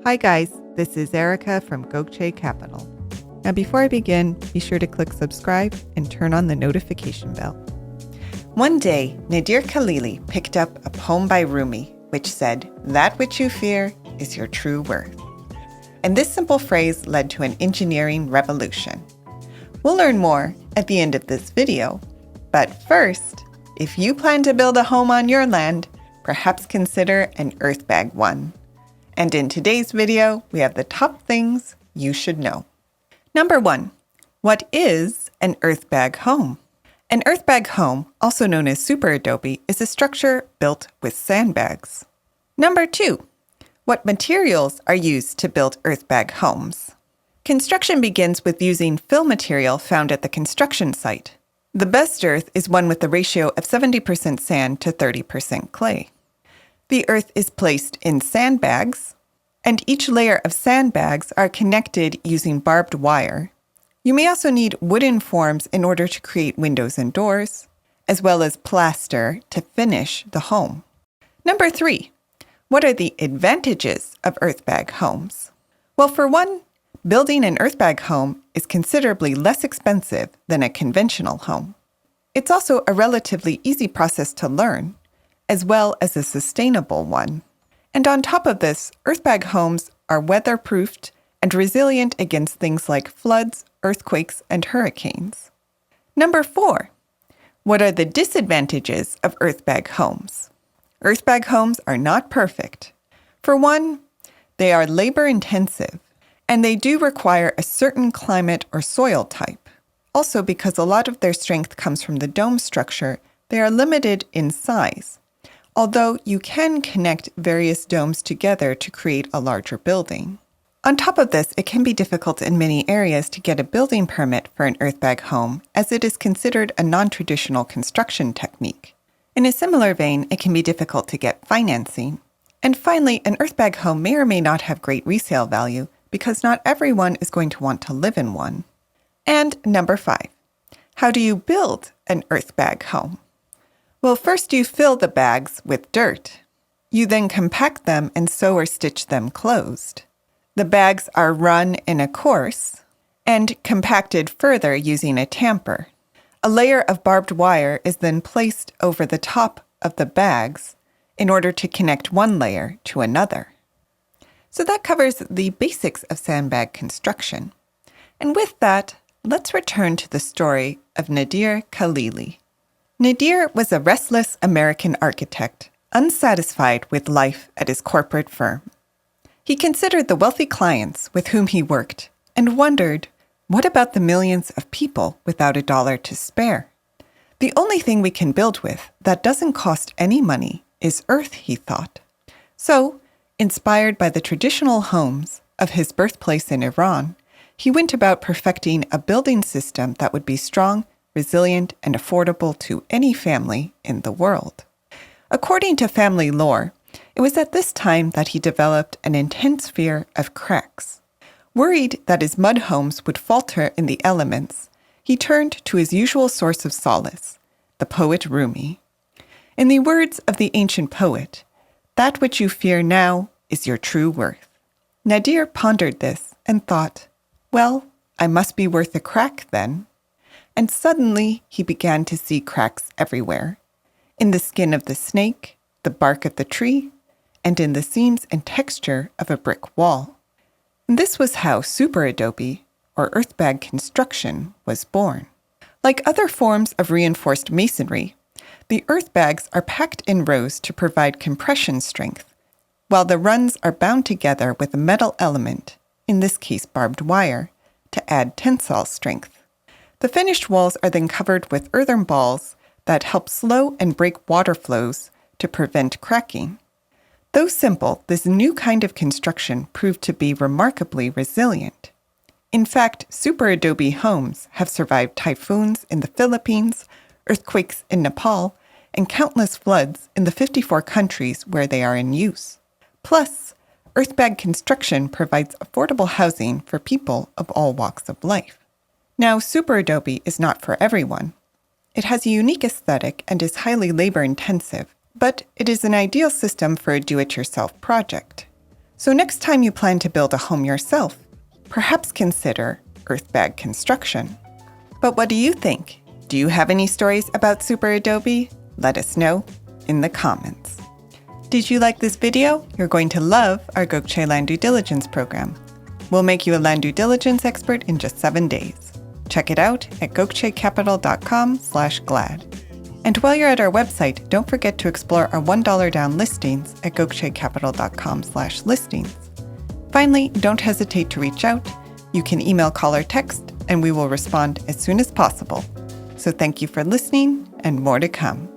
Hi guys, this is Erica from Gokce Capital. Now before I begin, be sure to click subscribe and turn on the notification bell. One day, Nadir Khalili picked up a poem by Rumi, which said, "That which you fear is your true worth." And this simple phrase led to an engineering revolution. We'll learn more at the end of this video. But first, if you plan to build a home on your land, perhaps consider an Earthbag one. And in today's video, we have the top things you should know. Number 1, what is an Earthbag home? An Earthbag home, also known as super adobe, is a structure built with sandbags. Number 2, what materials are used to build Earthbag homes? Construction begins with using fill material found at the construction site. The best earth is one with a ratio of 70% sand to 30% clay. The earth is placed in sandbags, and each layer of sandbags are connected using barbed wire. You may also need wooden forms in order to create windows and doors, as well as plaster to finish the home. Number 3, what are the advantages of Earthbag homes? Well, for one, building an Earthbag home is considerably less expensive than a conventional home. It's also a relatively easy process to learn, as well as a sustainable one. And on top of this, Earthbag homes are weatherproofed and resilient against things like floods, earthquakes, and hurricanes. Number 4, what are the disadvantages of Earthbag homes? Earthbag homes are not perfect. For one, they are labor-intensive, and they do require a certain climate or soil type. Also, because a lot of their strength comes from the dome structure, they are limited in size, although you can connect various domes together to create a larger building. On top of this, it can be difficult in many areas to get a building permit for an Earthbag home, as it is considered a non-traditional construction technique. In a similar vein, it can be difficult to get financing. And finally, an Earthbag home may or may not have great resale value, because not everyone is going to want to live in one. And number 5, how do you build an Earthbag home? Well, first you fill the bags with dirt. You then compact them and sew or stitch them closed. The bags are run in a course and compacted further using a tamper. A layer of barbed wire is then placed over the top of the bags in order to connect one layer to another. So that covers the basics of sandbag construction. And with that, let's return to the story of Nadir Khalili. Nadir was a restless American architect, unsatisfied with life at his corporate firm. He considered the wealthy clients with whom he worked and wondered, what about the millions of people without a dollar to spare? The only thing we can build with that doesn't cost any money is earth, he thought. So, inspired by the traditional homes of his birthplace in Iran, he went about perfecting a building system that would be strong, resilient, and affordable to any family in the world. According to family lore, it was at this time that he developed an intense fear of cracks. Worried that his mud homes would falter in the elements, he turned to his usual source of solace, the poet Rumi. In the words of the ancient poet, "That which you fear now is your true worth." Nadir pondered this and thought, well, I must be worth a crack then. And suddenly he began to see cracks everywhere, in the skin of the snake, the bark of the tree, and in the seams and texture of a brick wall. And this was how super adobe, or Earthbag construction, was born. Like other forms of reinforced masonry, the Earthbags are packed in rows to provide compression strength, while the runs are bound together with a metal element, in this case barbed wire, to add tensile strength. The finished walls are then covered with earthen balls that help slow and break water flows to prevent cracking. Though simple, this new kind of construction proved to be remarkably resilient. In fact, super adobe homes have survived typhoons in the Philippines, earthquakes in Nepal, and countless floods in the 54 countries where they are in use. Plus, Earthbag construction provides affordable housing for people of all walks of life. Now, super adobe is not for everyone. It has a unique aesthetic and is highly labor-intensive, but it is an ideal system for a do-it-yourself project. So next time you plan to build a home yourself, perhaps consider Earthbag construction. But what do you think? Do you have any stories about Super Adobe? Let us know in the comments. Did you like this video? You're going to love our Gokce Land Due Diligence program. We'll make you a land due diligence expert in just 7 days. Check it out at gokcecapital.com/glad. And while you're at our website, don't forget to explore our $1 down listings at gokcecapital.com/listings. Finally, don't hesitate to reach out. You can email, call, or text, and we will respond as soon as possible. So thank you for listening, and more to come.